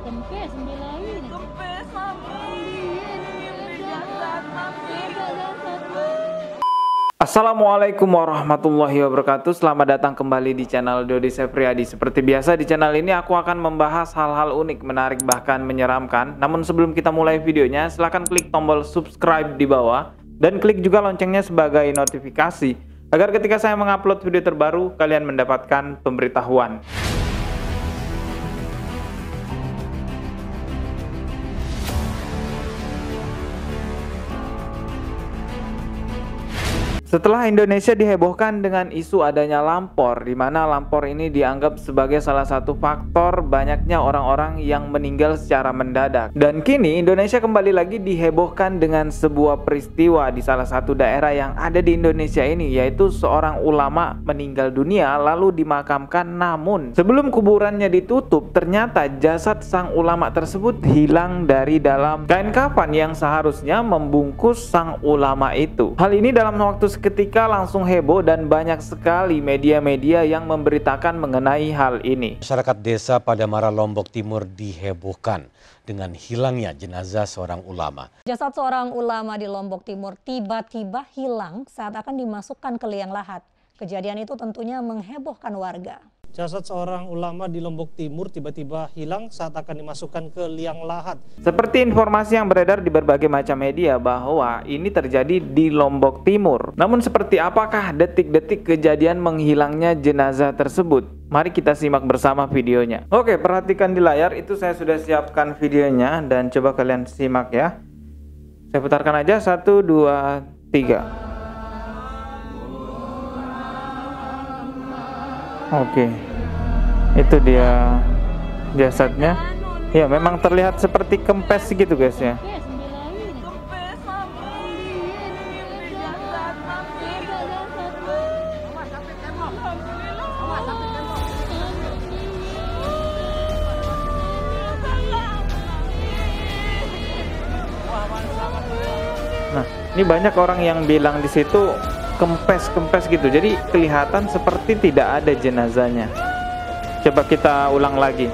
Kempes, bilangin. Kempes, Mami. Assalamualaikum warahmatullahi wabarakatuh. Selamat datang kembali di channel Dodi Septriadi. Seperti biasa di channel ini aku akan membahas hal-hal unik, menarik, bahkan menyeramkan. Namun sebelum kita mulai videonya, silahkan klik tombol subscribe di bawah dan klik juga loncengnya sebagai notifikasi agar ketika saya mengupload video terbaru kalian mendapatkan pemberitahuan. Setelah Indonesia dihebohkan dengan isu adanya lampor, di mana lampor ini dianggap sebagai salah satu faktor banyaknya orang-orang yang meninggal secara mendadak. Dan kini Indonesia kembali lagi dihebohkan dengan sebuah peristiwa di salah satu daerah yang ada di Indonesia ini, yaitu seorang ulama meninggal dunia lalu dimakamkan, namun sebelum kuburannya ditutup, ternyata jasad sang ulama tersebut hilang dari dalam kain kafan yang seharusnya membungkus sang ulama itu. Hal ini dalam waktu seketika langsung heboh dan banyak sekali media-media yang memberitakan mengenai hal ini. Masyarakat desa Padamara, Lombok Timur dihebohkan dengan hilangnya jenazah seorang ulama. Jasad seorang ulama di Lombok Timur tiba-tiba hilang saat akan dimasukkan ke liang lahat. Kejadian itu tentunya menghebohkan warga. Jasad seorang ulama di Lombok Timur tiba-tiba hilang saat akan dimasukkan ke liang lahat. Seperti informasi yang beredar di berbagai macam media bahwa ini terjadi di Lombok Timur. Namun seperti apakah detik-detik kejadian menghilangnya jenazah tersebut? Mari kita simak bersama videonya. Oke, perhatikan di layar, itu saya sudah siapkan videonya dan coba kalian simak ya. Saya putarkan aja, 1, 2, 3. Oke, itu dia jasadnya. Ya, memang terlihat seperti kempes gitu guys ya. Kempes, Mami. Nah, ini banyak orang yang bilang di situ kempes gitu, jadi kelihatan seperti tidak ada jenazahnya. Coba kita ulang lagi.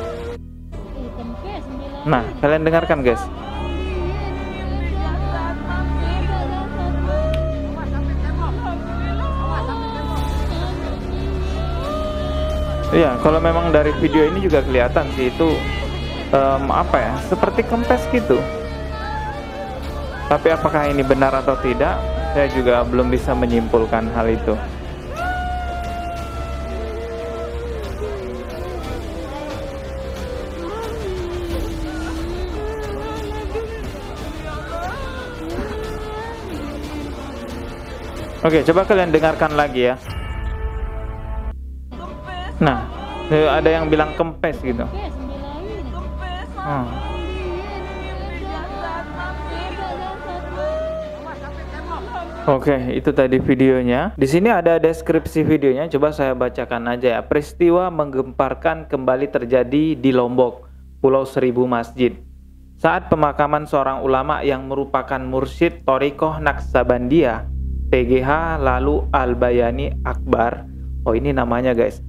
Nah, kalian dengarkan guys. Iya, kalau memang dari video ini juga kelihatan sih itu apa ya, seperti kempes gitu. Tapi apakah ini benar atau tidak, saya juga belum bisa menyimpulkan hal itu. Oke, coba kalian dengarkan lagi ya. Nah, ada yang bilang kempes gitu. Oke, itu tadi videonya. Di sini ada deskripsi videonya. Coba saya bacakan aja ya. Peristiwa menggemparkan kembali terjadi di Lombok, Pulau Seribu Masjid. Saat pemakaman seorang ulama yang merupakan mursyid Thariqah Naqsabandiyah, PGH lalu Al-Bayani Akbar. Oh, ini namanya guys.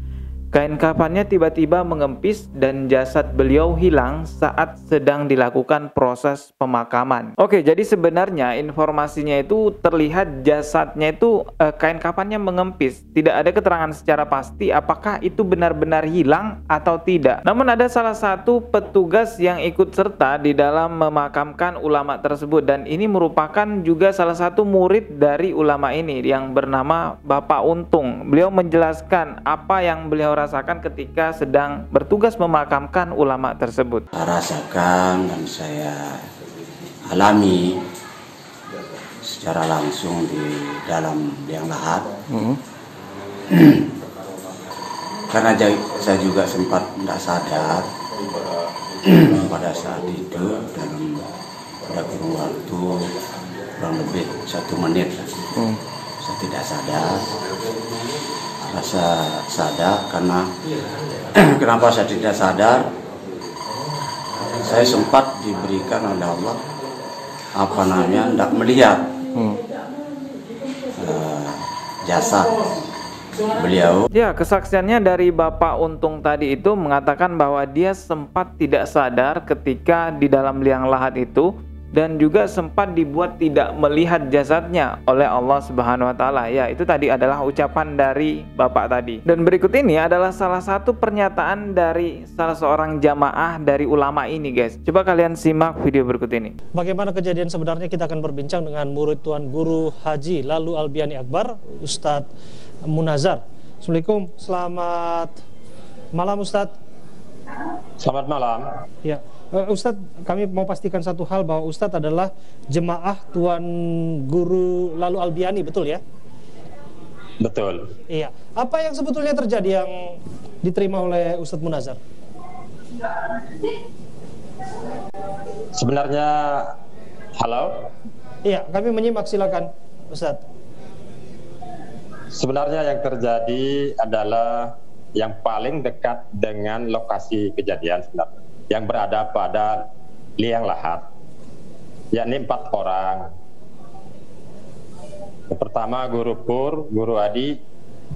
Kain kafannya tiba-tiba mengempis dan jasad beliau hilang saat sedang dilakukan proses pemakaman. Oke, jadi sebenarnya informasinya itu terlihat jasadnya itu kain kafannya mengempis. Tidak ada keterangan secara pasti apakah itu benar-benar hilang atau tidak. Namun ada salah satu petugas yang ikut serta di dalam memakamkan ulama tersebut, dan ini merupakan juga salah satu murid dari ulama ini yang bernama Bapak Untung. Beliau menjelaskan apa yang beliau rasakan ketika sedang bertugas memakamkan ulama tersebut. Saya rasakan dan saya alami secara langsung di dalam liang lahat. Karena saya juga sempat tidak sadar pada saat itu, dalam kurun waktu kurang lebih 1 menit. Saya tidak sadar. Rasa sadar karena kenapa saya tidak sadar, saya sempat diberikan oleh Allah tidak melihat jasad beliau. Ya, kesaksiannya dari Bapak Untung tadi itu mengatakan bahwa dia sempat tidak sadar ketika di dalam liang lahat itu, dan juga sempat dibuat tidak melihat jasadnya oleh Allah Subhanahu wa taala. Ya, itu tadi adalah ucapan dari Bapak tadi. Dan berikut ini adalah salah satu pernyataan dari salah seorang jamaah dari ulama ini, guys. Coba kalian simak video berikut ini. Bagaimana kejadian sebenarnya, kita akan berbincang dengan murid Tuan Guru Haji Lalu Albiani Akbar, Ustadz Munazar. Assalamualaikum, selamat malam Ustadz. Selamat malam. Ya, Ustadz, kami mau pastikan satu hal, bahwa Ustadz adalah jemaah Tuan Guru Lalu Albiani, betul ya? Betul. Iya. Apa yang sebetulnya terjadi yang diterima oleh Ustadz Munazar? Sebenarnya, halo? Iya, kami menyimak, silakan Ustadz. Sebenarnya yang terjadi adalah yang paling dekat dengan lokasi kejadian sebenarnya, yang berada pada liang lahat, yakni 4 orang. Yang pertama Guru Pur, Guru Adi,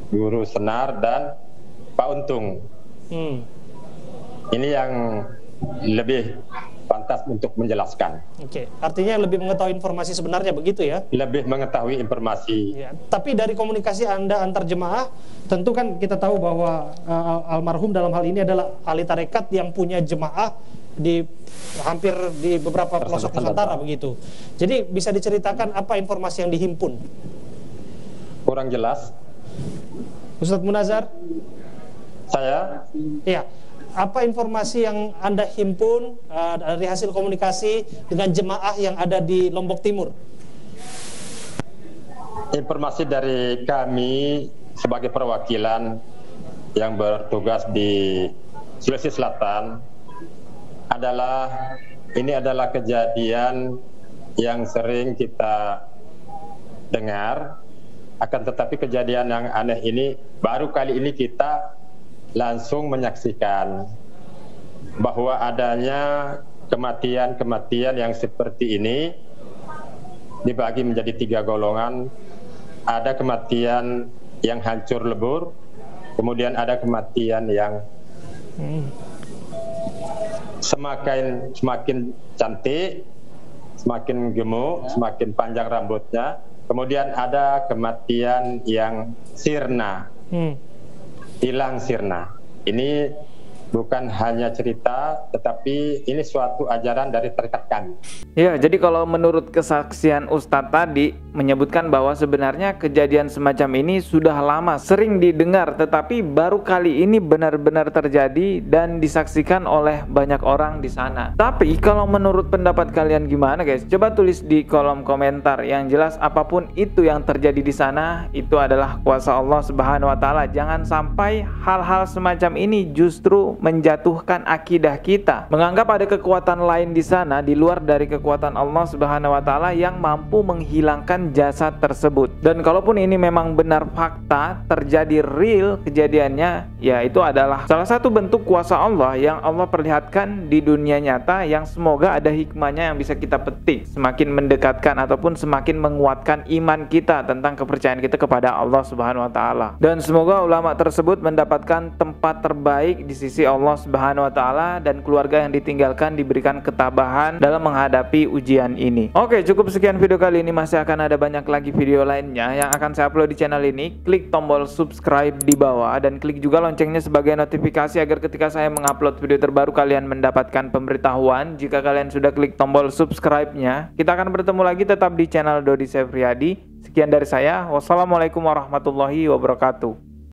Guru Senar, dan Pak Untung. Ini yang lebih pantas untuk menjelaskan. Oke, artinya lebih mengetahui informasi sebenarnya, begitu ya? Lebih mengetahui informasi. Ya, tapi dari komunikasi Anda antar jemaah, tentu kan kita tahu bahwa almarhum dalam hal ini adalah ahli tarekat yang punya jemaah di hampir di beberapa pelosok Nusantara begitu. Jadi bisa diceritakan apa informasi yang dihimpun? Kurang jelas. Ustadz Munazar? Saya? Iya. Apa informasi yang Anda himpun dari hasil komunikasi dengan jemaah yang ada di Lombok Timur? Informasi dari kami sebagai perwakilan yang bertugas di Sulawesi Selatan adalah, ini adalah kejadian yang sering kita dengar, akan tetapi kejadian yang aneh ini baru kali ini kita langsung menyaksikan bahwa adanya kematian-kematian yang seperti ini dibagi menjadi 3 golongan. Ada kematian yang hancur lebur, kemudian ada kematian yang semakin cantik, semakin gemuk, semakin panjang rambutnya, kemudian ada kematian yang sirna. Hilang sirna. Ini bukan hanya cerita, tetapi ini suatu ajaran dari tarekat kami. Ya, jadi kalau menurut kesaksian Ustadz tadi menyebutkan bahwa sebenarnya kejadian semacam ini sudah lama sering didengar, tetapi baru kali ini benar-benar terjadi dan disaksikan oleh banyak orang di sana. Tapi kalau menurut pendapat kalian gimana, guys? Coba tulis di kolom komentar. Yang jelas apapun itu yang terjadi di sana, itu adalah kuasa Allah Subhanahu wa taala. Jangan sampai hal-hal semacam ini justru menjatuhkan akidah kita, menganggap ada kekuatan lain di sana di luar dari kekuatan Allah Subhanahu wa taala yang mampu menghilangkan jasad tersebut. Dan kalaupun ini memang benar fakta terjadi real kejadiannya, ya itu adalah salah satu bentuk kuasa Allah yang Allah perlihatkan di dunia nyata, yang semoga ada hikmahnya yang bisa kita petik, semakin mendekatkan ataupun semakin menguatkan iman kita tentang kepercayaan kita kepada Allah Subhanahu wa taala. Dan semoga ulama tersebut mendapatkan tempat terbaik di sisi Allah Subhanahu wa taala, dan keluarga yang ditinggalkan diberikan ketabahan dalam menghadapi ujian ini. Oke, cukup sekian video kali ini. Masih akan ada banyak lagi video lainnya yang akan saya upload di channel ini. Klik tombol subscribe di bawah dan klik juga loncengnya sebagai notifikasi agar ketika saya mengupload video terbaru kalian mendapatkan pemberitahuan. Jika kalian sudah klik tombol subscribe-nya, kita akan bertemu lagi tetap di channel Dodi Sefriadi. Sekian dari saya. Wassalamualaikum warahmatullahi wabarakatuh.